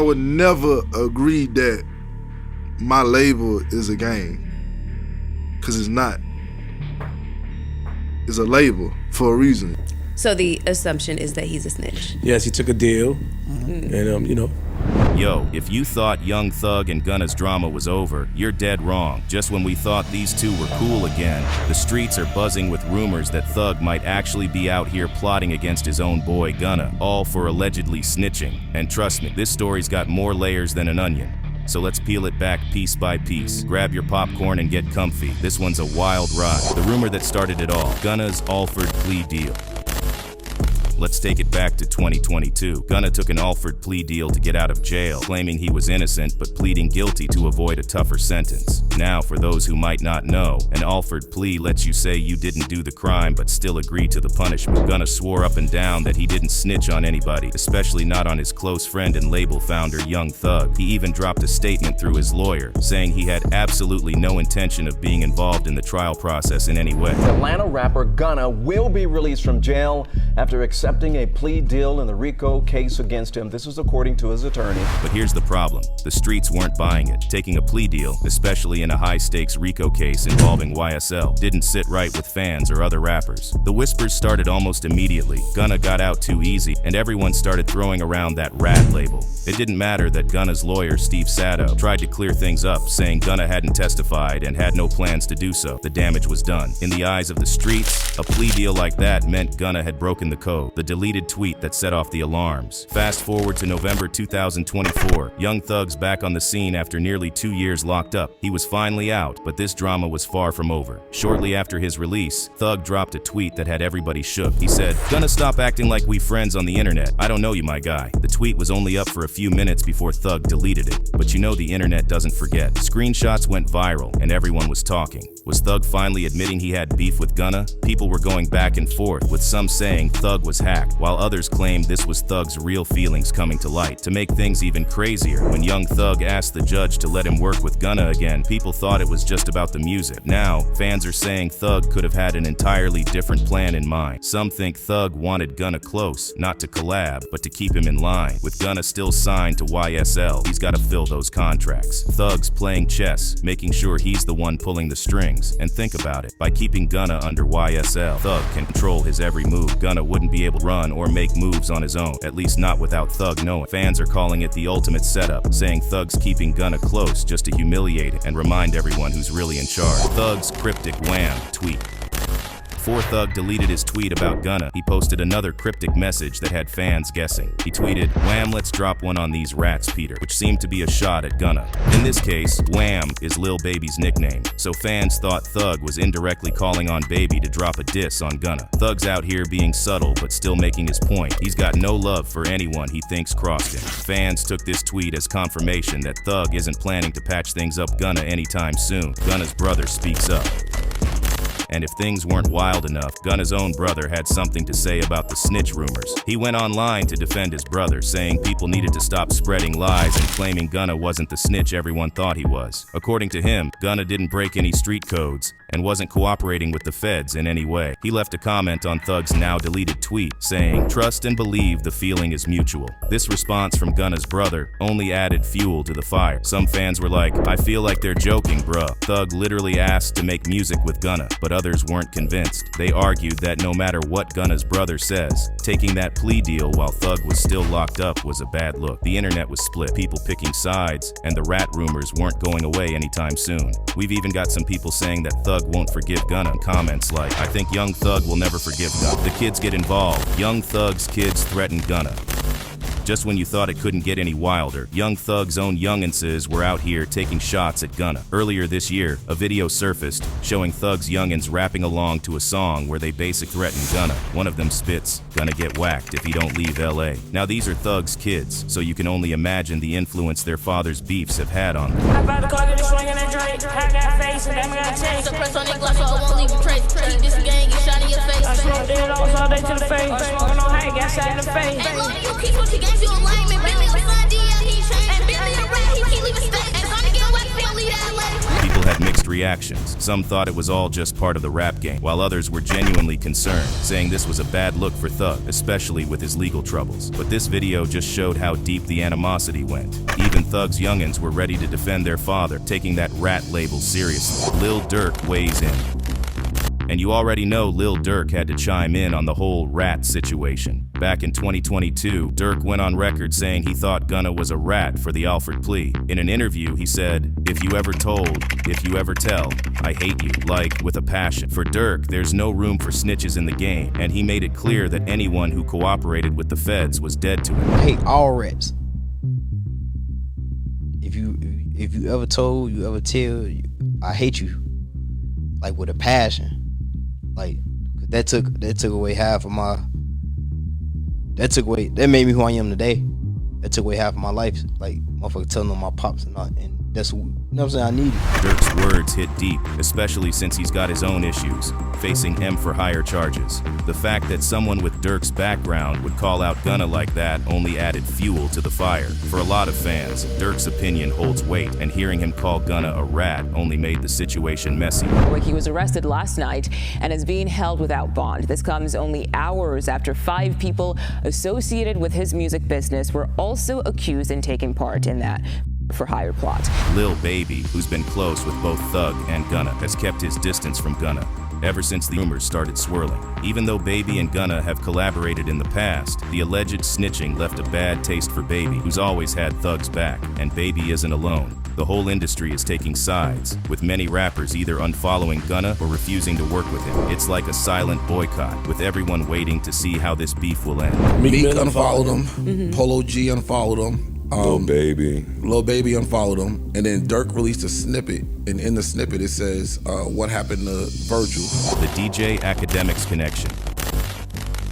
would never agree that my label is a game, because it's not. It's a label for a reason. So the assumption is that he's a snitch. Yes, he took a deal, and you know. Yo, if you thought Young Thug and Gunna's drama was over, you're dead wrong. Just when we thought these two were cool again, the streets are buzzing with rumors that Thug might actually be out here plotting against his own boy Gunna, all for allegedly snitching. And trust me, this story's got more layers than an onion. So let's peel it back piece by piece. Grab your popcorn and get comfy. This one's a wild ride. The rumor that started it all, Gunna's Alford plea deal. Let's take it back to 2022. Gunna took an Alford plea deal to get out of jail, claiming he was innocent but pleading guilty to avoid a tougher sentence. Now, for those who might not know, an Alford plea lets you say you didn't do the crime but still agree to the punishment. Gunna swore up and down that he didn't snitch on anybody, especially not on his close friend and label founder Young Thug. He even dropped a statement through his lawyer, saying he had absolutely no intention of being involved in the trial process in any way. Atlanta rapper Gunna will be released from jail after accepting a plea deal in the RICO case against him. This is according to his attorney. But here's the problem. The streets weren't buying it. Taking a plea deal, especially in a high-stakes RICO case involving YSL, didn't sit right with fans or other rappers. The whispers started almost immediately. Gunna got out too easy, and everyone started throwing around that rat label. It didn't matter that Gunna's lawyer, Steve Sato, tried to clear things up, saying Gunna hadn't testified and had no plans to do so. The damage was done. In the eyes of the streets, a plea deal like that meant Gunna had broken the code. The deleted tweet that set off the alarms. Fast forward to November 2024. Young Thug's back on the scene after nearly 2 years locked up. He was finally out, but this drama was far from over. Shortly after his release, Thug dropped a tweet that had everybody shook. He said, "Gonna stop acting like we friends on the internet. I don't know you, my guy." The tweet was only up for a few minutes before Thug deleted it. But you know the internet doesn't forget. Screenshots went viral and everyone was talking. Was Thug finally admitting he had beef with Gunna? People were going back and forth, with some saying Thug was hacked, while others claimed this was Thug's real feelings coming to light. To make things even crazier, when Young Thug asked the judge to let him work with Gunna again, people thought it was just about the music. Now, fans are saying Thug could have had an entirely different plan in mind. Some think Thug wanted Gunna close, not to collab, but to keep him in line. With Gunna still signed to YSL, he's gotta fill those contracts. Thug's playing chess, making sure he's the one pulling the strings. And think about it, by keeping Gunna under YSL, Thug can control his every move. Gunna wouldn't be able to run or make moves on his own, at least not without Thug knowing. Fans are calling it the ultimate setup, saying Thug's keeping Gunna close just to humiliate and remind everyone who's really in charge. Thug's cryptic wham tweet. Before Thug deleted his tweet about Gunna, he posted another cryptic message that had fans guessing. He tweeted, "Wham, let's drop one on these rats, Peter," which seemed to be a shot at Gunna. In this case, Wham is Lil Baby's nickname, so fans thought Thug was indirectly calling on Baby to drop a diss on Gunna. Thug's out here being subtle but still making his point. He's got no love for anyone he thinks crossed him. Fans took this tweet as confirmation that Thug isn't planning to patch things up Gunna anytime soon. Gunna's brother speaks up. And if things weren't wild enough, Gunna's own brother had something to say about the snitch rumors. He went online to defend his brother, saying people needed to stop spreading lies and claiming Gunna wasn't the snitch everyone thought he was. According to him, Gunna didn't break any street codes and wasn't cooperating with the feds in any way. He left a comment on Thug's now deleted tweet, saying, "Trust and believe the feeling is mutual." This response from Gunna's brother only added fuel to the fire. Some fans were like, "I feel like they're joking, bruh." Thug literally asked to make music with Gunna, but others weren't convinced. They argued that no matter what Gunna's brother says, taking that plea deal while Thug was still locked up was a bad look. The internet was split, people picking sides, and the rat rumors weren't going away anytime soon. We've even got some people saying that Thug won't forgive Gunna. Comments like, "I think Young Thug will never forgive Gunna." The kids get involved. Young Thug's kids threaten Gunna. Just when you thought it couldn't get any wilder, Young Thug's own younginses were out here taking shots at Gunna. Earlier this year, a video surfaced showing Thug's youngins rapping along to a song where they basic threaten Gunna. One of them spits, "Gonna get whacked if he don't leave LA." Now these are Thug's kids, so you can only imagine the influence their father's beefs have had on them. Suppress on their glass so I won't leave you crazy. Keep this gang and shot in your face. I smoke dead all day to the face. Smoking on hang, got shot in the face. Ain't loading you keep what you games, you a lame. And Billy on son, D, he changed. And Billy a rat, he keep leaving state. And Gunna get whacked, he don't leave that lane. People had mixed reactions. Some thought it was all just part of the rap game, while others were genuinely concerned, saying this was a bad look for Thug, especially with his legal troubles. But this video just showed how deep the animosity went. Even Thug's youngins were ready to defend their father, taking that rat label seriously. Lil Durk weighs in. And you already know Lil Durk had to chime in on the whole rat situation. Back in 2022, Durk went on record saying he thought Gunna was a rat for the Alford plea. In an interview, he said, "If you ever told, if you ever tell, I hate you," like with a passion. For Durk, there's no room for snitches in the game, and he made it clear that anyone who cooperated with the feds was dead to him. I hate all rats. If you ever told, you ever tell, I hate you, like with a passion. Like that took away half of my. That made me who I am today. That took away half of my life. Like motherfucker telling on my pops and that's what, you know what I'm saying, I need it. Durk's words hit deep, especially since he's got his own issues, facing M for hire charges. The fact that someone with Durk's background would call out Gunna like that only added fuel to the fire. For a lot of fans, Durk's opinion holds weight, and hearing him call Gunna a rat only made the situation messy. He was arrested last night and is being held without bond. This comes only hours after 5 people associated with his music business were also accused and taking part in that for hire plot. Lil Baby, who's been close with both Thug and Gunna, has kept his distance from Gunna ever since the rumors started swirling. Even though Baby and Gunna have collaborated in the past, the alleged snitching left a bad taste for Baby, who's always had Thug's back, and Baby isn't alone. The whole industry is taking sides, with many rappers either unfollowing Gunna or refusing to work with him. It's like a silent boycott, with everyone waiting to see how this beef will end. Meek unfollowed him, Polo G unfollowed him, Lil Baby unfollowed him, and then Durk released a snippet, and in the snippet it says, what happened to Virgil? The DJ Academics connection.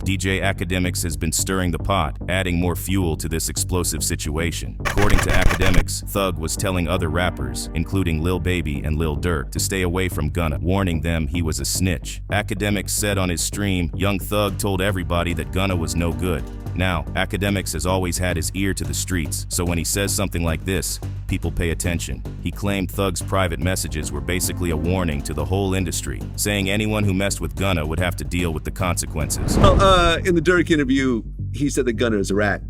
DJ Academics has been stirring the pot, adding more fuel to this explosive situation. According to Academics, Thug was telling other rappers, including Lil Baby and Lil Durk, to stay away from Gunna, warning them he was a snitch. Academics said on his stream, Young Thug told everybody that Gunna was no good. Now, Academics has always had his ear to the streets, so when he says something like this, people pay attention. He claimed Thug's private messages were basically a warning to the whole industry, saying anyone who messed with Gunna would have to deal with the consequences. In the Durk interview, he said that Gunna is a rat,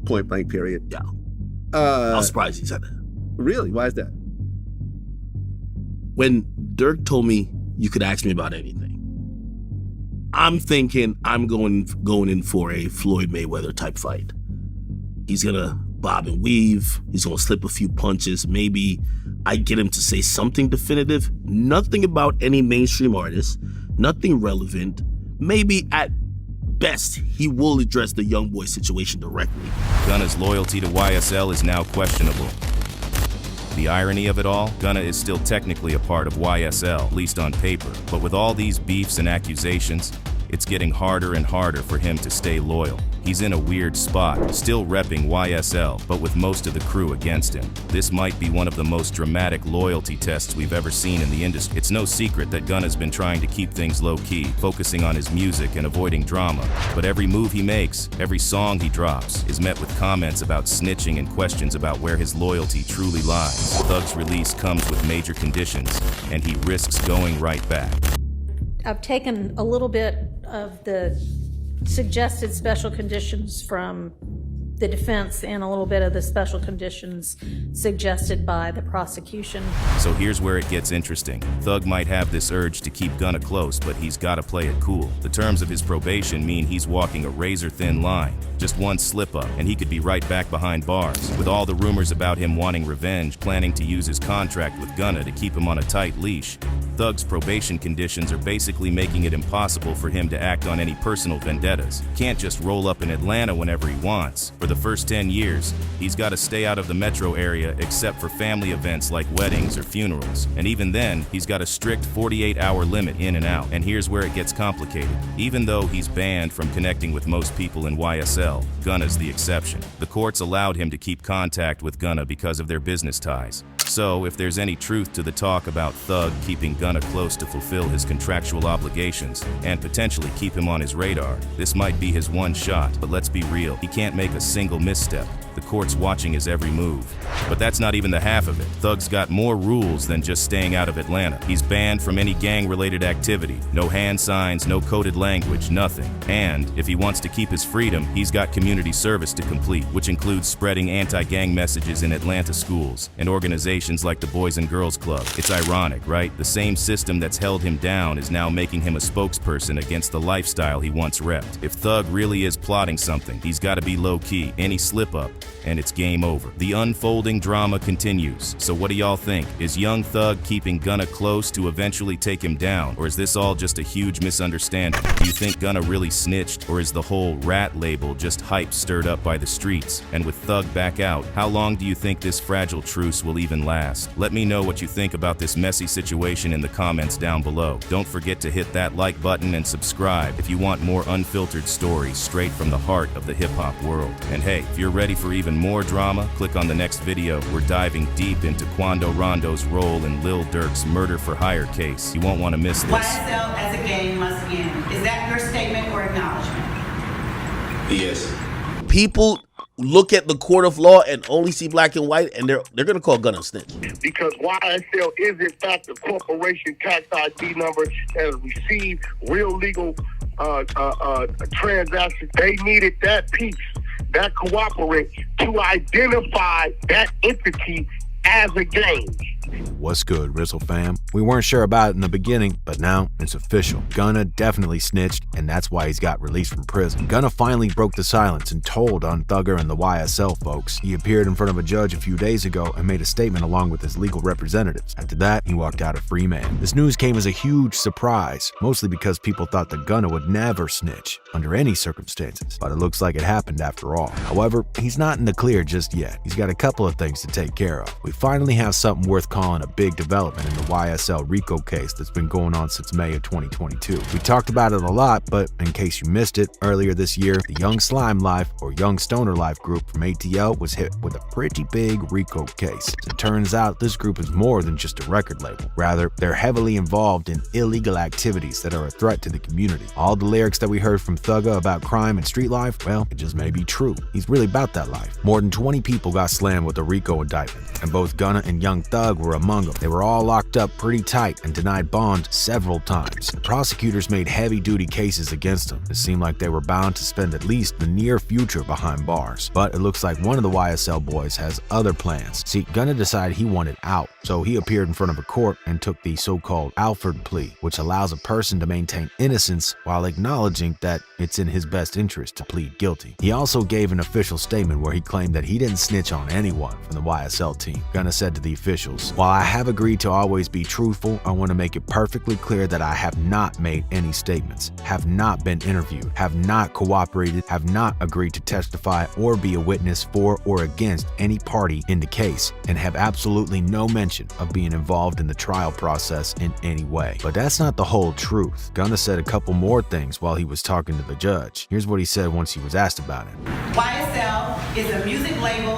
point blank period. Yeah. I was surprised he said that. Really? Why is that? When Durk told me you could ask me about anything, I'm thinking I'm going in for a Floyd Mayweather type fight. He's gonna bob and weave. He's gonna slip a few punches. Maybe I get him to say something definitive. Nothing about any mainstream artist. Nothing relevant. Maybe at best, he will address the young boy situation directly. Gunna's loyalty to YSL is now questionable. The irony of it all, Gunna is still technically a part of YSL, at least on paper. But with all these beefs and accusations, it's getting harder and harder for him to stay loyal. He's in a weird spot, still repping YSL, but with most of the crew against him. This might be one of the most dramatic loyalty tests we've ever seen in the industry. It's no secret that Gunna's been trying to keep things low-key, focusing on his music and avoiding drama. But every move he makes, every song he drops, is met with comments about snitching and questions about where his loyalty truly lies. Thug's release comes with major conditions, and he risks going right back. I've taken a little bit of the suggested special conditions from the defense and a little bit of the special conditions suggested by the prosecution. So here's where it gets interesting. Thug might have this urge to keep Gunna close, but he's gotta play it cool. The terms of his probation mean he's walking a razor-thin line. Just one slip-up, and he could be right back behind bars. With all the rumors about him wanting revenge, planning to use his contract with Gunna to keep him on a tight leash, Thug's probation conditions are basically making it impossible for him to act on any personal vendettas. Can't just roll up in Atlanta whenever he wants. For the first 10 years, he's got to stay out of the metro area except for family events like weddings or funerals. And even then, he's got a strict 48-hour limit in and out. And here's where it gets complicated. Even though he's banned from connecting with most people in YSL, Gunna's the exception. The courts allowed him to keep contact with Gunna because of their business ties. So, if there's any truth to the talk about Thug keeping Gunna close to fulfill his contractual obligations and potentially keep him on his radar, this might be his one shot. But let's be real, he can't make a single misstep. the court's watching his every move. But that's not even the half of it. Thug's got more rules than just staying out of Atlanta. He's banned from any gang-related activity. No hand signs, no coded language, nothing. And if he wants to keep his freedom, he's got community service to complete, which includes spreading anti-gang messages in Atlanta schools and organizations like the Boys and Girls Club. It's ironic, right? The same system that's held him down is now making him a spokesperson against the lifestyle he once repped. If Thug really is plotting something, he's got to be low-key. Any slip-up, and it's game over. The unfolding drama continues. So what do y'all think? Is young Thug keeping Gunna close to eventually take him down? Or is this all just a huge misunderstanding? Do you think Gunna really snitched? Or is the whole rat label just hype stirred up by the streets? And with Thug back out, how long do you think this fragile truce will even last? Let me know what you think about this messy situation in the comments down below. Don't forget to hit that like button and subscribe if you want more unfiltered stories straight from the heart of the hip-hop world. And hey, if you're ready for even more drama, click on the next video. We're diving deep into Quando Rondo's role in Lil Durk's murder for hire case. You won't want to miss this. YSL as a gang must end. Is that your statement or acknowledgement? Yes. People look at the court of law and only see black and white, and they're gonna call Gunna a snitch. Because YSL is in fact a corporation tax ID number that has received real legal transactions. They needed that piece, that cooperate, to identify that entity as a gang. What's good, RIZZLE fam? We weren't sure about it in the beginning, but now it's official. Gunna definitely snitched, and that's why he's got released from prison. Gunna finally broke the silence and told on Thugger and the YSL folks. He appeared in front of a judge a few days ago and made a statement along with his legal representatives. After that, he walked out a free man. This news came as a huge surprise, mostly because people thought that Gunna would never snitch under any circumstances, but it looks like it happened after all. However, he's not in the clear just yet. He's got a couple of things to take care of. We finally have something worth calling a big development in the YSL RICO case that's been going on since May of 2022. We talked about it a lot, but in case you missed it, earlier this year, the Young Slime Life or Young Stoner Life group from ATL was hit with a pretty big RICO case. It turns out this group is more than just a record label. Rather, they're heavily involved in illegal activities that are a threat to the community. All the lyrics that we heard from Thugger about crime and street life, well, it just may be true. He's really about that life. More than 20 people got slammed with a RICO indictment, and both Gunna and Young Thug were among them. They were all locked up pretty tight and denied bond several times. The prosecutors made heavy-duty cases against them. It seemed like they were bound to spend at least the near future behind bars. But it looks like one of the YSL boys has other plans. See, Gunna decided he wanted out, so he appeared in front of a court and took the so-called Alford plea, which allows a person to maintain innocence while acknowledging that it's in his best interest to plead guilty. He also gave an official statement where he claimed that he didn't snitch on anyone from the YSL team. Gunna said to the officials, "While I have agreed to always be truthful, I want to make it perfectly clear that I have not made any statements, have not been interviewed, have not cooperated, have not agreed to testify or be a witness for or against any party in the case, and have absolutely no mention of being involved in the trial process in any way." But that's not the whole truth. Gunna said a couple more things while he was talking to the judge. Here's what he said once he was asked about it. YSL is a music label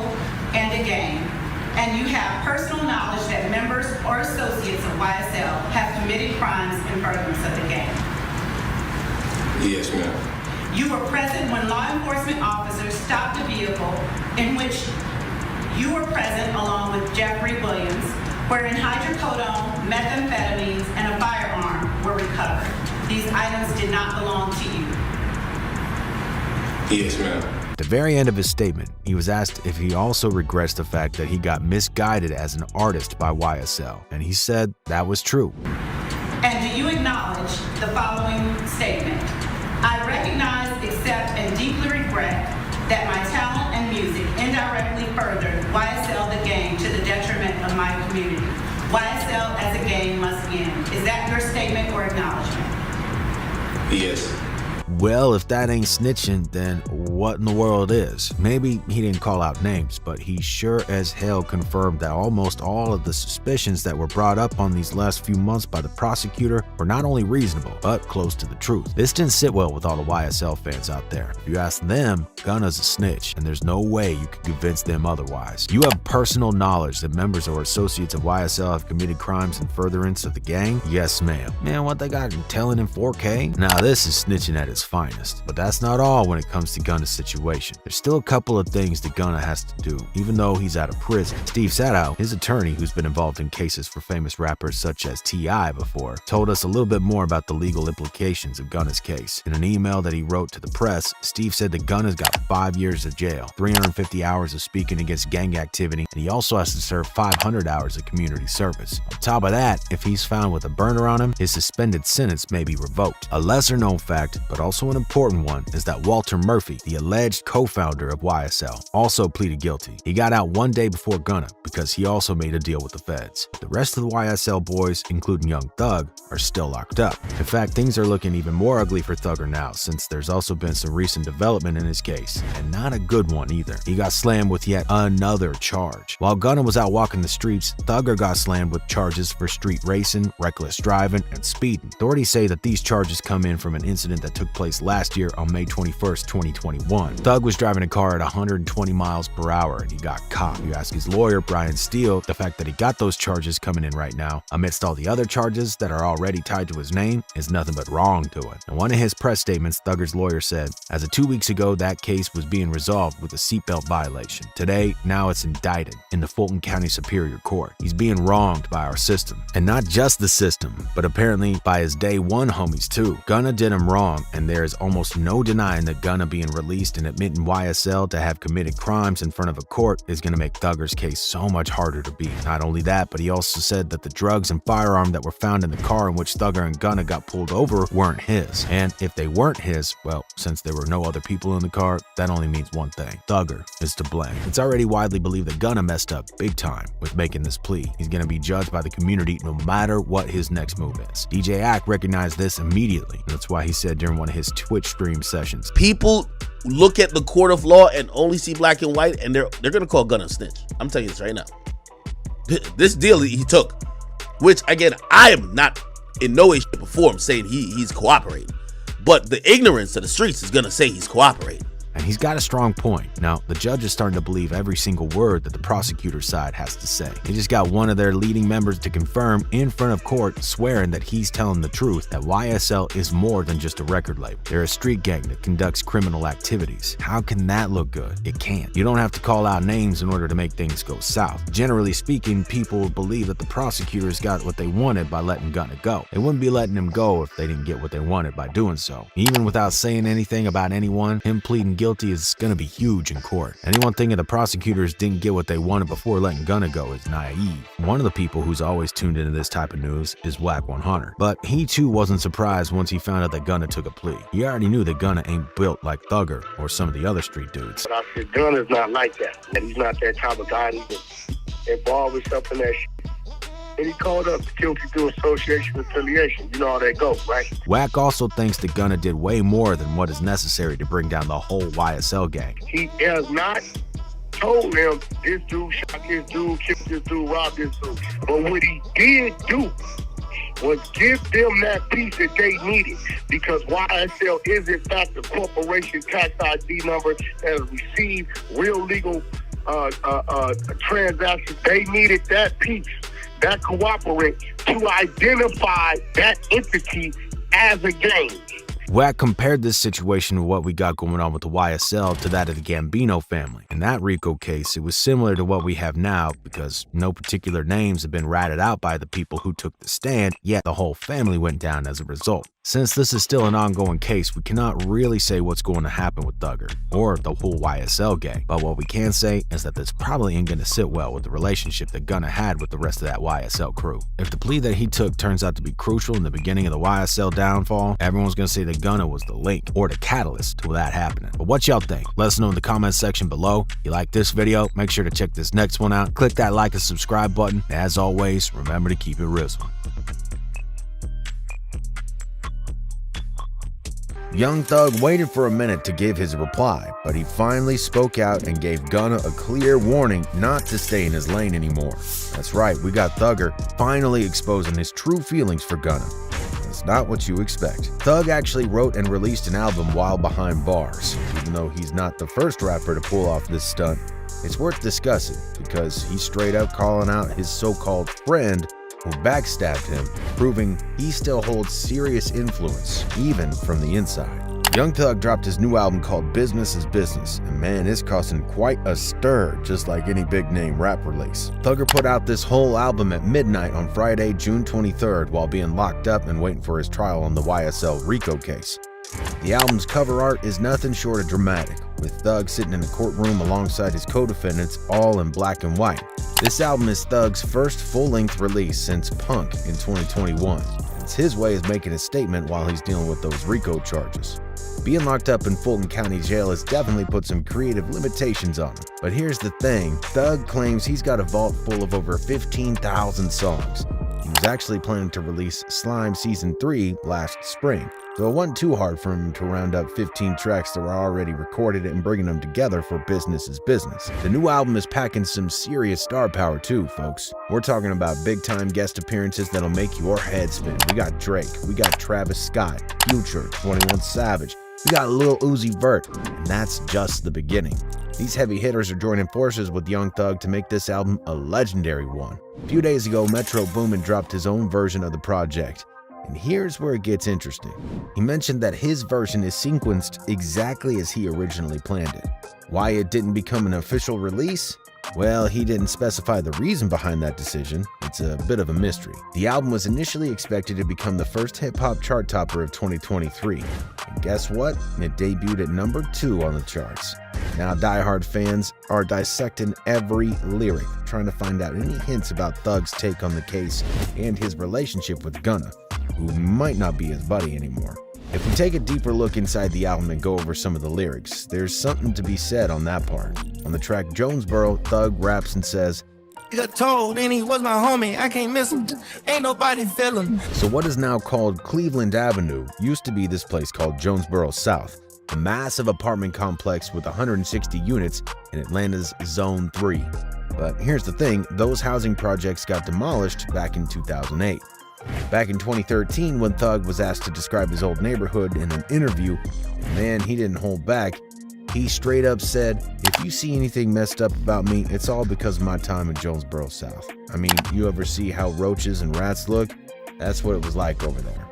and a gang, and you have personal knowledge that members or associates of YSL have committed crimes in furtherance of the gang. Yes, ma'am. You were present when law enforcement officers stopped a vehicle in which you were present along with Jeffrey Williams, wherein hydrocodone, methamphetamines, and a firearm were recovered. These items did not belong to you. Yes, ma'am. At the very end of his statement, he was asked if he also regrets the fact that he got misguided as an artist by YSL, and he said that was true. And do you acknowledge the following statement? I recognize, accept, and deeply regret that my talent and music indirectly furthered YSL the gang to the detriment of my community. YSL as a gang must end. Is that your statement or acknowledgement? Yes. Well, if that ain't snitching, then what in the world is? Maybe he didn't call out names, but he sure as hell confirmed that almost all of the suspicions that were brought up on these last few months by the prosecutor were not only reasonable, but close to the truth. This didn't sit well with all the YSL fans out there. If you ask them, Gunna's a snitch, and there's no way you can convince them otherwise. You have personal knowledge that members or associates of YSL have committed crimes in furtherance of the gang? Yes, ma'am. Man, what they got telling in 4K? Now this is snitching at its finest. But that's not all when it comes to Gunna's situation. There's still a couple of things that Gunna has to do, even though he's out of prison. Steve Sadow, his attorney who's been involved in cases for famous rappers such as T.I. before, told us a little bit more about the legal implications of Gunna's case. In an email that he wrote to the press, Steve said that Gunna's got 5 years of jail, 350 hours of speaking against gang activity, and he also has to serve 500 hours of community service. On top of that, if he's found with a burner on him, his suspended sentence may be revoked. A lesser-known fact, but also an important one, is that Walter Murphy, the alleged co-founder of YSL, also pleaded guilty. He got out one day before Gunna because he also made a deal with the feds. The rest of the YSL boys, including Young Thug, are still locked up. In fact, things are looking even more ugly for Thugger now, since there's also been some recent development in his case, and not a good one either. He got slammed with yet another charge. While Gunna was out walking the streets, Thugger got slammed with charges for street racing, reckless driving, and speeding. Authorities say that these charges come in from an incident that took place last year on May 21st, 2021. Thug was driving a car at 120 miles per hour and he got caught. You ask his lawyer, Brian Steele, the fact that he got those charges coming in right now, amidst all the other charges that are already tied to his name, is nothing but wrong to it. In one of his press statements, Thugger's lawyer said, as of 2 weeks ago, that case was being resolved with a seatbelt violation. Today, now it's indicted in the Fulton County Superior Court. He's being wronged by our system. And not just the system, but apparently by his day one homies too. Gunna did him wrong, and there is almost no denying that Gunna being released and admitting YSL to have committed crimes in front of a court is going to make Thugger's case so much harder to beat. Not only that, but he also said that the drugs and firearm that were found in the car in which Thugger and Gunna got pulled over weren't his. And if they weren't his, well, since there were no other people in the car, that only means one thing. Thugger is to blame. It's already widely believed that Gunna messed up big time with making this plea. He's going to be judged by the community no matter what his next move is. DJ Ack recognized this immediately. And that's why he said during one of his Twitch stream sessions, people look at the court of law and only see black and white, and they're gonna call Gunna a snitch. I'm telling you this right now. This deal he took, which again, I am not in no way, shape, or form saying he's cooperating, but the ignorance of the streets is gonna say he's cooperating. And he's got a strong point. Now, the judge is starting to believe every single word that the prosecutor's side has to say. They just got one of their leading members to confirm in front of court, swearing that he's telling the truth, that YSL is more than just a record label. They're a street gang that conducts criminal activities. How can that look good? It can't. You don't have to call out names in order to make things go south. Generally speaking, people believe that the prosecutors got what they wanted by letting Gunna go. They wouldn't be letting him go if they didn't get what they wanted by doing so. Even without saying anything about anyone, him pleading guilty is going to be huge in court. Anyone thinking the prosecutors didn't get what they wanted before letting Gunna go is naive. One of the people who's always tuned into this type of news is Wack 100, but he too wasn't surprised once he found out that Gunna took a plea. He already knew that Gunna ain't built like Thugger or some of the other street dudes. But I said, Gunna's not like that. And he's not that type of guy. He's involved with something that and he called up guilty through association affiliation. You know how that goes, right? Wack also thinks that Gunna did way more than what is necessary to bring down the whole YSL gang. He has not told them this dude shot this dude, killed this dude, robbed this dude. But what he did do was give them that piece that they needed, because YSL is in fact a corporation tax ID number that has received real legal transactions. They needed that piece, that cooperate, to identify that entity as a gang. Wack compared this situation to what we got going on with the YSL to that of the Gambino family. In that RICO case, it was similar to what we have now because no particular names have been ratted out by the people who took the stand, yet the whole family went down as a result. Since this is still an ongoing case, we cannot really say what's going to happen with Thugger or the whole YSL gang, but what we can say is that this probably ain't going to sit well with the relationship that Gunna had with the rest of that YSL crew. If the plea that he took turns out to be crucial in the beginning of the YSL downfall, everyone's going to say that Gunna was the link or the catalyst to that happening. But what y'all think? Let us know in the comments section below. If you like this video, make sure to check this next one out. Click that like and subscribe button. As always, remember to keep it RIZZLE. Young Thug waited for a minute to give his reply, but he finally spoke out and gave Gunna a clear warning not to stay in his lane anymore. That's right, we got Thugger finally exposing his true feelings for Gunna. It's not what you expect. Thug actually wrote and released an album while behind bars. Even though he's not the first rapper to pull off this stunt, it's worth discussing because he's straight up calling out his so-called friend who backstabbed him, proving he still holds serious influence, even from the inside. Young Thug dropped his new album called Business is Business, and man, it's causing quite a stir, just like any big-name rap release. Thugger put out this whole album at midnight on Friday, June 23rd, while being locked up and waiting for his trial on the YSL RICO case. The album's cover art is nothing short of dramatic, with Thug sitting in the courtroom alongside his co-defendants, all in black and white. This album is Thug's first full-length release since Punk in 2021. It's his way of making a statement while he's dealing with those RICO charges. Being locked up in Fulton County Jail has definitely put some creative limitations on him. But here's the thing, Thug claims he's got a vault full of over 15,000 songs. He was actually planning to release Slime Season 3 last spring, so it wasn't too hard for him to round up 15 tracks that were already recorded and bringing them together for Business is Business. The new album is packing some serious star power too, folks. We're talking about big-time guest appearances that'll make your head spin. We got Drake, we got Travis Scott, Future, 21 Savage, we got Lil Uzi Vert, and that's just the beginning. These heavy hitters are joining forces with Young Thug to make this album a legendary one. A few days ago, Metro Boomin dropped his own version of the project. And here's where it gets interesting. He mentioned that his version is sequenced exactly as he originally planned it. Why it didn't become an official release? Well, he didn't specify the reason behind that decision. It's a bit of a mystery. The album was initially expected to become the first hip-hop chart topper of 2023. And guess what? It debuted at number 2 on the charts. Now, diehard fans are dissecting every lyric, trying to find out any hints about Thug's take on the case and his relationship with Gunna, who might not be his buddy anymore. If we take a deeper look inside the album and go over some of the lyrics, there's something to be said on that part. On the track Jonesboro, Thug raps and says, "He got told and he was my homie, I can't miss him, ain't nobody feel him." So what is now called Cleveland Avenue used to be this place called Jonesboro South, a massive apartment complex with 160 units in Atlanta's Zone 3. But here's the thing, those housing projects got demolished back in 2008. Back in 2013, when Thug was asked to describe his old neighborhood in an interview, man, he didn't hold back. He straight up said, "If you see anything messed up about me, it's all because of my time in Jonesboro South. I mean, you ever see how roaches and rats look? That's what it was like over there."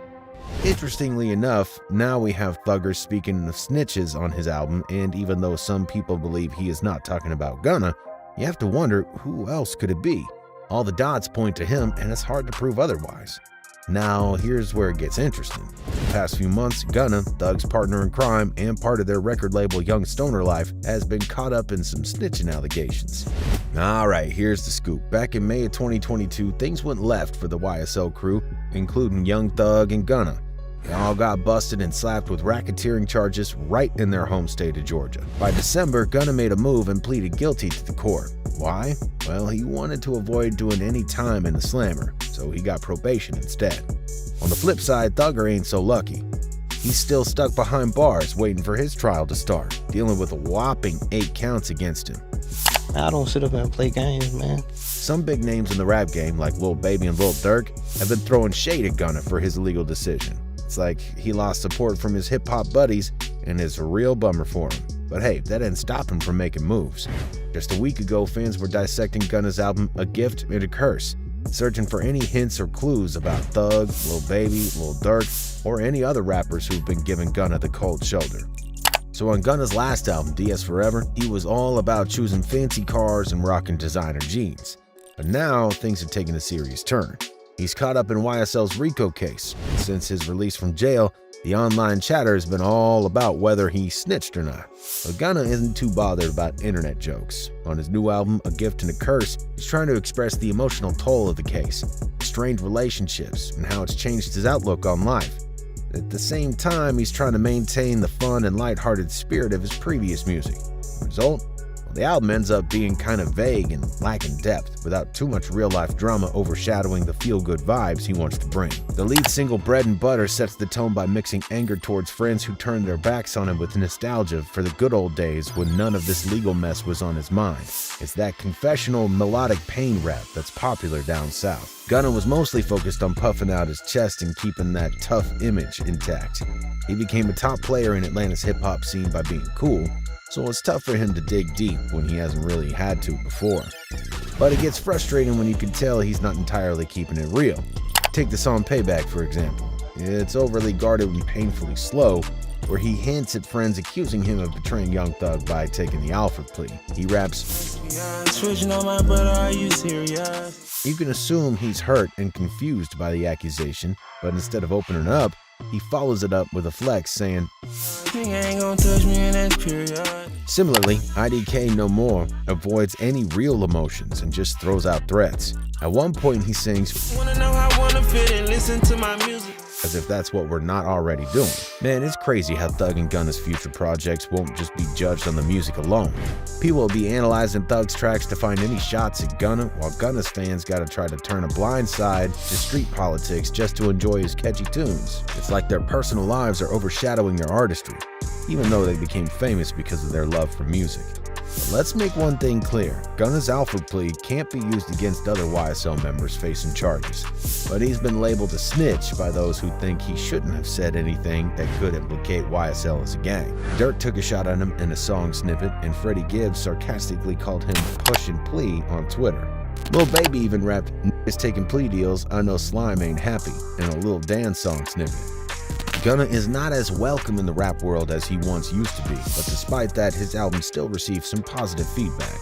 Interestingly enough, now we have Thugger speaking of snitches on his album, and even though some people believe he is not talking about Gunna, you have to wonder who else could it be? All the dots point to him, and it's hard to prove otherwise. Now, here's where it gets interesting. The past few months, Gunna, Thug's partner in crime and part of their record label Young Stoner Life, has been caught up in some snitching allegations. Alright, here's the scoop. Back in May of 2022, things went left for the YSL crew, including Young Thug and Gunna. They all got busted and slapped with racketeering charges right in their home state of Georgia. By December, Gunna made a move and pleaded guilty to the court. Why? Well, he wanted to avoid doing any time in the slammer, so he got probation instead. On the flip side, Thugger ain't so lucky. He's still stuck behind bars waiting for his trial to start, dealing with a whopping 8 counts against him. I don't sit up and play games, man. Some big names in the rap game, like Lil Baby and Lil Durk, have been throwing shade at Gunna for his legal decision. It's like he lost support from his hip-hop buddies, and it's a real bummer for him. But hey, that didn't stop him from making moves. Just a week ago, fans were dissecting Gunna's album A Gift and a Curse, searching for any hints or clues about Thug, Lil Baby, Lil Durk, or any other rappers who've been giving Gunna the cold shoulder. So on Gunna's last album, DS Forever, he was all about choosing fancy cars and rocking designer jeans. But now, things have taken a serious turn. He's caught up in YSL's RICO case. Since his release from jail, the online chatter has been all about whether he snitched or not. But Gunna isn't too bothered about internet jokes. On his new album, A Gift and a Curse, he's trying to express the emotional toll of the case, strained relationships, and how it's changed his outlook on life. At the same time, he's trying to maintain the fun and lighthearted spirit of his previous music. The result? Well, the album ends up being kind of vague and lacking depth, without too much real-life drama overshadowing the feel-good vibes he wants to bring. The lead single, Bread and Butter, sets the tone by mixing anger towards friends who turned their backs on him with nostalgia for the good old days when none of this legal mess was on his mind. It's that confessional, melodic pain rap that's popular down south. Gunna was mostly focused on puffing out his chest and keeping that tough image intact. He became a top player in Atlanta's hip-hop scene by being cool, so it's tough for him to dig deep when he hasn't really had to before. But it gets frustrating when you can tell he's not entirely keeping it real. Take the song Payback, for example. It's overly guarded and painfully slow, where he hints at friends accusing him of betraying Young Thug by taking the Alford plea. He raps, Switching on my brother, are you serious? You can assume he's hurt and confused by the accusation, but instead of opening up, he follows it up with a flex saying, Ain't gonna touch me in that period. Similarly, IDK No More avoids any real emotions and just throws out threats. At one point he sings, Wanna know how I wanna fit and listen to my music. as if that's what we're not already doing. Man, it's crazy how Thug and Gunna's future projects won't just be judged on the music alone. People will be analyzing Thug's tracks to find any shots at Gunna, while Gunna's fans gotta try to turn a blind side to street politics just to enjoy his catchy tunes. It's like their personal lives are overshadowing their artistry, even though they became famous because of their love for music. But let's make one thing clear, Gunna's Alford plea can't be used against other YSL members facing charges, but he's been labeled a snitch by those who think he shouldn't have said anything that could implicate YSL as a gang. Durk took a shot at him in a song snippet, and Freddie Gibbs sarcastically called him Push and Plea on Twitter. Lil Baby even rapped, "Niggas taking plea deals, I know slime ain't happy," in a Lil Dan song snippet. Gunna is not as welcome in the rap world as he once used to be, but despite that, his album still received some positive feedback.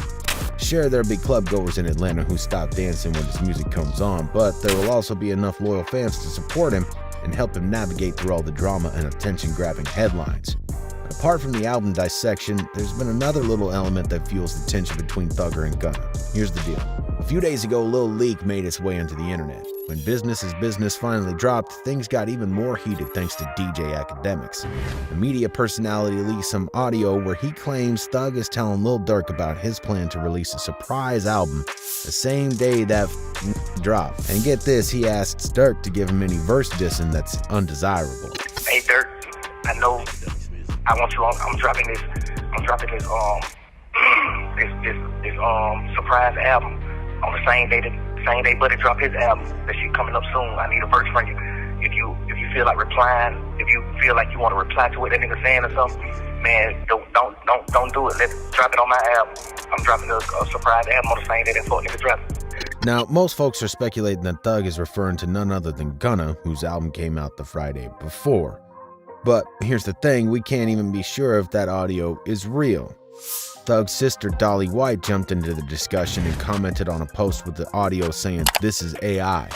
Sure, there'll be club goers in Atlanta who stop dancing when his music comes on, but there will also be enough loyal fans to support him and help him navigate through all the drama and attention-grabbing headlines. But apart from the album dissection, there's been another little element that fuels the tension between Thugger and Gunna. Here's the deal. A few days ago, Lil Leak made its way into the internet. When Business is Business finally dropped, things got even more heated thanks to DJ Academics. The media personality leaked some audio where he claims Thug is telling Lil Durk about his plan to release a surprise album the same day that dropped. And get this, he asks Durk to give him any verse dissing that's undesirable. Hey Durk, I know I want you on, I'm dropping this surprise album on the same day Buddy dropped his album. That shit coming up soon. I need a verse from you. If you feel like replying, if you feel like you want to reply to what that nigga saying or something, man, don't do it. Let's drop it on my album. I'm dropping a surprise album on the same day that fuck nigga dropped. Now, most folks are speculating that Thug is referring to none other than Gunna, whose album came out the Friday before. But here's the thing, we can't even be sure if that audio is real. Thug's sister, Dolly White, jumped into the discussion and commented on a post with the audio saying, "This is AI."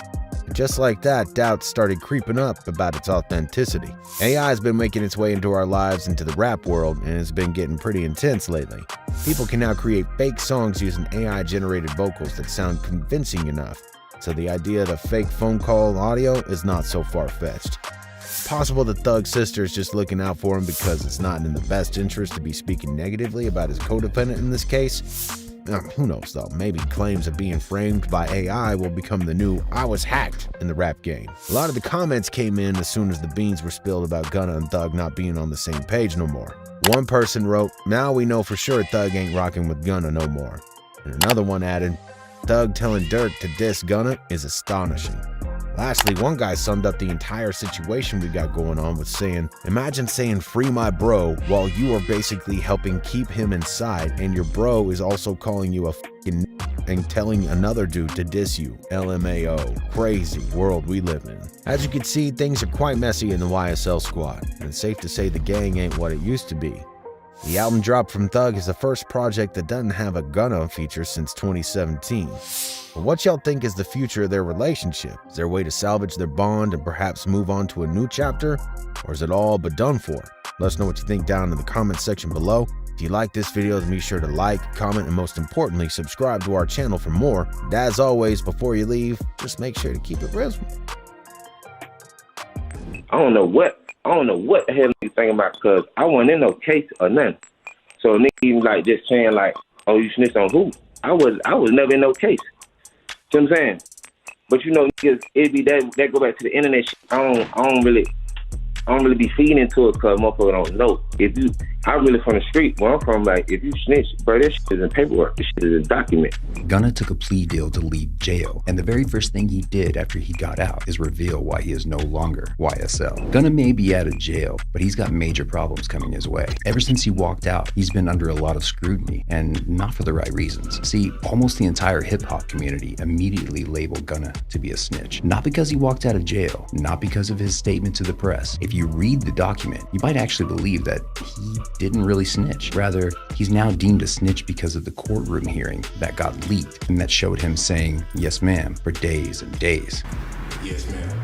And just like that, doubts started creeping up about its authenticity. AI has been making its way into our lives, into the rap world, and it's been getting pretty intense lately. People can now create fake songs using AI-generated vocals that sound convincing enough, so the idea of a fake phone call audio is not so far-fetched. It's possible that Thug's sister is just looking out for him because it's not in the best interest to be speaking negatively about his co-defendant in this case. Who knows though, maybe claims of being framed by AI will become the new "I was hacked" in the rap game. A lot of the comments came in as soon as the beans were spilled about Gunna and Thug not being on the same page no more. One person wrote, "Now we know for sure Thug ain't rocking with Gunna no more." And another one added, "Thug telling Durk to diss Gunna is astonishing." Lastly, one guy summed up the entire situation we got going on with saying, "Imagine saying free my bro while you are basically helping keep him inside, and your bro is also calling you a f***ing and telling another dude to diss you. LMAO. Crazy world we live in." As you can see, things are quite messy in the YSL squad, and it's safe to say the gang ain't what it used to be. The album drop from Thug is the first project that doesn't have a Gunna feature since 2017. But what y'all think is the future of their relationship? Is there a way to salvage their bond and perhaps move on to a new chapter? Or is it all but done for? Let us know what you think down in the comment section below. If you like this video, then be sure to like, comment, and most importantly, subscribe to our channel for more. And as always, before you leave, just make sure to keep it RIZZLE. I don't know what the hell you thinking about, because I wasn't in no case or nothing. So nigga even like just saying like, "Oh, you snitched on who?" I was never in no case. See what I'm saying? But you know, niggas, it be that go back to the internet shit. I don't really be feeding into it because motherfucker don't know. I really from the street. Where I'm from, like, if you snitch, bro, this shit is in paperwork. This shit is in document. Gunna took a plea deal to leave jail, and the very first thing he did after he got out is reveal why he is no longer YSL. Gunna may be out of jail, but he's got major problems coming his way. Ever since he walked out, he's been under a lot of scrutiny, and not for the right reasons. See, almost the entire hip-hop community immediately labeled Gunna to be a snitch. Not because he walked out of jail, not because of his statement to the press. If you read the document, you might actually believe that he didn't really snitch. Rather, he's now deemed a snitch because of the courtroom hearing that got leaked and that showed him saying, "Yes, ma'am," for days and days. Yes, ma'am.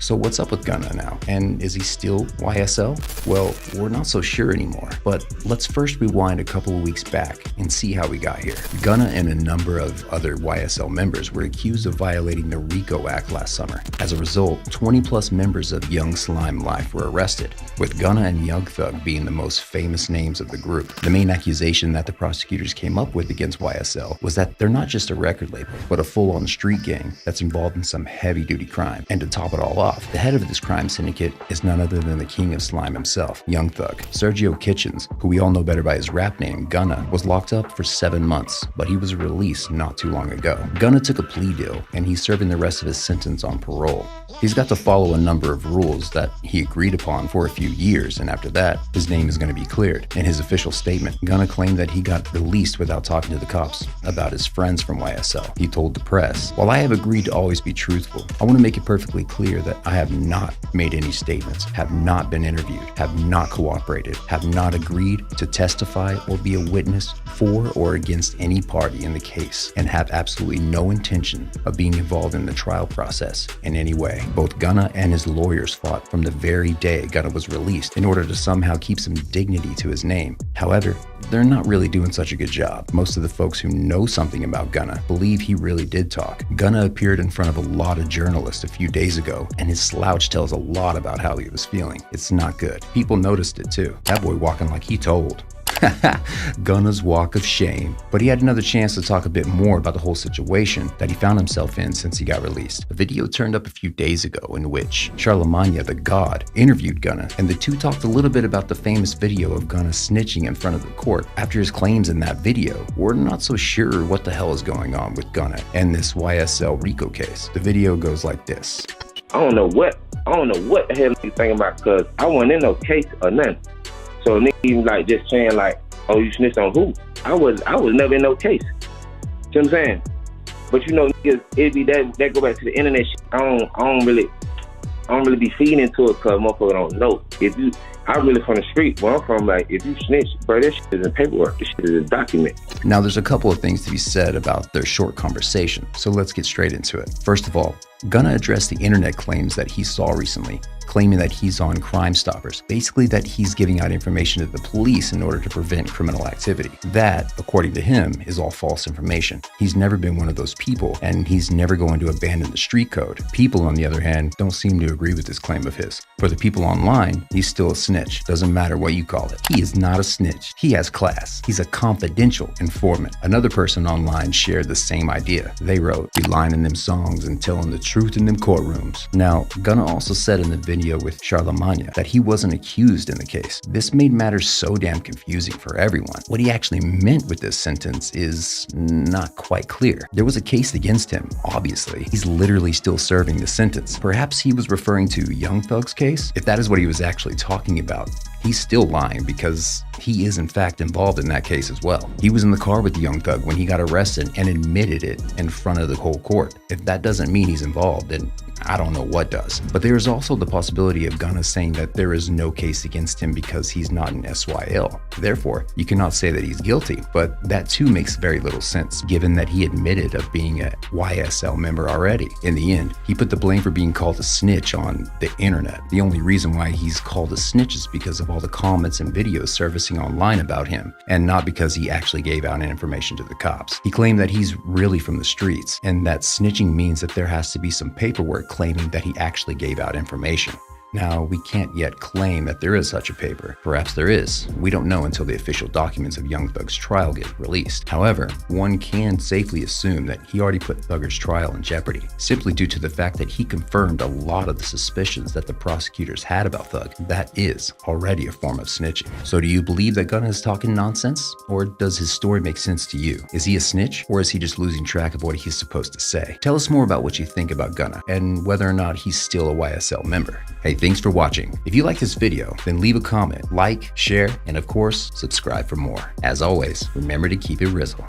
So what's up with Gunna now? And is he still YSL? Well, we're not so sure anymore, but let's first rewind a couple of weeks back and see how we got here. Gunna and a number of other YSL members were accused of violating the RICO Act last summer. As a result, 20 plus members of Young Slime Life were arrested, with Gunna and Young Thug being the most famous names of the group. The main accusation that the prosecutors came up with against YSL was that they're not just a record label, but a full-on street gang that's involved in some heavy-duty crime. And to top it all off, the head of this crime syndicate is none other than the king of slime himself, Young Thug. Sergio Kitchens, who we all know better by his rap name, Gunna, was locked up for 7 months, but he was released not too long ago. Gunna took a plea deal, and he's serving the rest of his sentence on parole. He's got to follow a number of rules that he agreed upon for a few years, and after that, his name is going to be cleared. In his official statement, Gunna claimed that he got released without talking to the cops about his friends from YSL. He told the press, "While I have agreed to always be truthful, I want to make it perfectly clear that I have not made any statements, have not been interviewed, have not cooperated, have not agreed to testify or be a witness for or against any party in the case, and have absolutely no intention of being involved in the trial process in any way." Both Gunna and his lawyers fought from the very day Gunna was released in order to somehow keep some dignity to his name. However, they're not really doing such a good job. Most of the folks who know something about Gunna believe he really did talk. Gunna appeared in front of a lot of journalists a few days ago, and his slouch tells a lot about how he was feeling. It's not good. People noticed it too. That boy walking like he told. Gunna's walk of shame. But he had another chance to talk a bit more about the whole situation that he found himself in since he got released. A video turned up a few days ago in which Charlamagne, the God, interviewed Gunna, and the two talked a little bit about the famous video of Gunna snitching in front of the court. After his claims in that video, we're not so sure what the hell is going on with Gunna and this YSL RICO case. The video goes like this. I don't know what the hell you thinking about, because I wasn't in no case or nothing. So niggas even like just saying like, "Oh, you snitched on who?" I was never in no case. See what I'm saying? But you know, niggas, it be that go back to the internet shit. I don't really be feeding into it, because motherfucker don't know. I really from the street. Where I'm from, like, if you snitch, bro, this shit is in paperwork. This shit is in document. Now, there's a couple of things to be said about their short conversation, so let's get straight into it. First of all, Gunna addressed the internet claims that he saw recently, claiming that he's on Crime Stoppers, basically that he's giving out information to the police in order to prevent criminal activity. That, according to him, is all false information. He's never been one of those people, and he's never going to abandon the street code. People, on the other hand, don't seem to agree with this claim of his. For the people online, he's still a snitch. Doesn't matter what you call it. He is not a snitch. He has class. He's a confidential informant. Another person online shared the same idea. They wrote, "Be lying in them songs and telling the truth in them courtrooms." Now, Gunna also said in the video with Charlamagne that he wasn't accused in the case. This made matters so damn confusing for everyone. What he actually meant with this sentence is not quite clear. There was a case against him, obviously. He's literally still serving the sentence. Perhaps he was referring to Young Thug's case? If that is what he was actually talking about, he's still lying, because he is in fact involved in that case as well. He was in the car with Young Thug when he got arrested and admitted it in front of the whole court. If that doesn't mean he's involved, then I don't know what does. But there is also the possibility of Gunna saying that there is no case against him because he's not an SYL. Therefore, you cannot say that he's guilty, but that too makes very little sense, given that he admitted of being a YSL member already. In the end, he put the blame for being called a snitch on the internet. The only reason why he's called a snitch is because of all the comments and videos surfacing online about him, and not because he actually gave out information to the cops. He claimed that he's really from the streets, and that snitching means that there has to be some paperwork claiming that he actually gave out information. Now, we can't yet claim that there is such a paper. Perhaps there is. We don't know until the official documents of Young Thug's trial get released. However, one can safely assume that he already put Thugger's trial in jeopardy, simply due to the fact that he confirmed a lot of the suspicions that the prosecutors had about Thug. That is already a form of snitching. So do you believe that Gunna is talking nonsense? Or does his story make sense to you? Is he a snitch? Or is he just losing track of what he's supposed to say? Tell us more about what you think about Gunna and whether or not he's still a YSL member. Hey, thanks for watching. If you like this video, then leave a comment, like, share, and of course, subscribe for more. As always, remember to keep it RIZZLE.